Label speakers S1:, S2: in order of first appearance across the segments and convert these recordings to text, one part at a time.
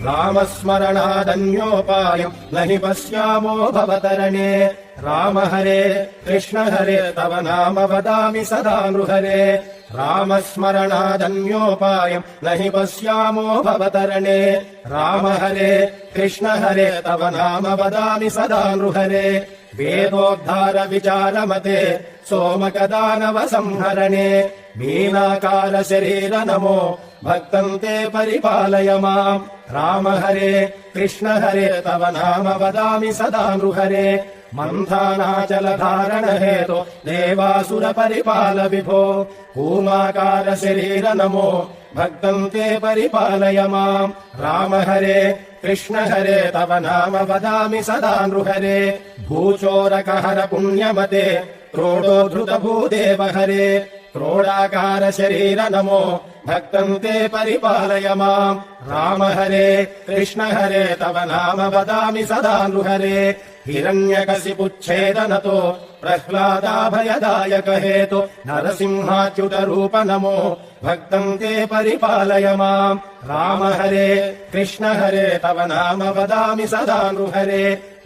S1: रामस्मरणादन्योपायम् न हि पश्यामो भवतरणे राम हरे कृष्ण हरे तव नाम वदामि सदा नृहरे रामस्मरणादन्योपायम् न हि पश्यामो भवतरणे राम हरे कृष्ण हरे तव नाम वदामि सदा नृहरे वेदोद्धार विचारमते सोमकदानव संहरणे मीनाकार शरीर नमो भक्तम् ते परिपालय माम् राम हरे कृष्ण हरे तव नाम वदामि सदा नृहरे मन्थानाचल धारण हेतो देवासुर परिपाल विभो कूमाकार शरीर नमो भक्तम् ते परिपालय माम् राम हरे कृष्ण हरे तव नाम वदामि सदा नृहरे भूचोरकहर पुण्यमते क्रोडोद्धृत भूदेव हरे क्रोडाकार शरीर नमो भक्तम् ते परिपालय माम् राम हरे कृष्ण हरे तव नाम वदामि सदा नृहरे हिरण्यकशिपुच्छेदनतो प्रह्लादाभयदायक हेतु नरसिंहाच्युत रूप नमो भक्तम् ते परिपालय माम् राम हरे कृष्ण हरे तव नाम वदामि सदा नृहरे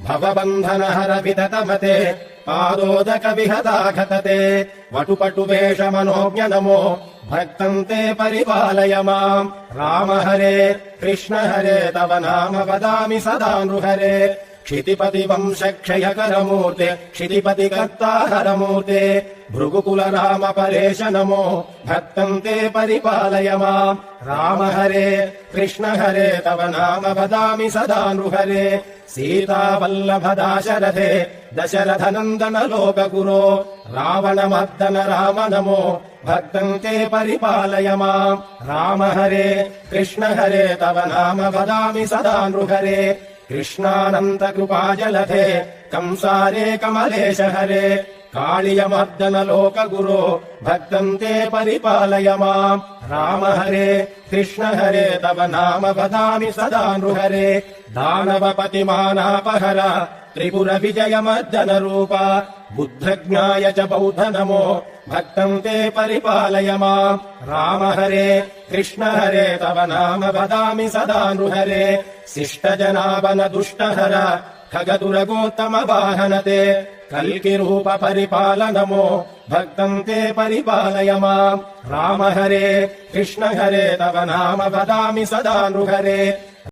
S1: भवबन्धनहर विततमते पादोदक विहताघतते वटुपटु वेषमनोज्ञ नमो भक्तम् ते परिपालय माम् राम हरे कृष्ण हरे तव नाम वदामि सदा नृहरे क्षितिपति वंशक्षयकरमूर्ते क्षितिपति कर्ताहरमूर्ते भृगुकुल राम परेश नमो भक्तम् ते परिपालय माम् राम हरे कृष्ण हरे तव नाम वदामि सदा नृहरे सीतावल्लभ दाशरथे दशरथनन्दन लोकगुरो रावणमर्दन राम नमो भक्तम् ते परिपालय माम् राम हरे कृष्ण हरे तव नाम वदामि सदा नृहरे कृष्णानन्त कृपाजलधे कंसारे कमलेश हरे कालियमर्दन लोकगुरो भक्तम् ते परिपालय माम् राम हरे कृष्ण हरे तव नाम वदामि सदा नृहरे दानवपतिमानापहर त्रिपुर विजयमर्दन रूप बुद्धज्ञाय च बौद्ध नमो भक्तम् ते परिपालय माम् राम हरे कृष्ण हरे तव नाम वदामि सदा नृहरे शिष्टजनावन दुष्टहर खगदुरगोत्तम वाहनते कल्किरूप परिपाल नमो भक्तम् ते परिपालय माम् राम हरे कृष्ण हरे तव नाम वदामि सदा नृहरे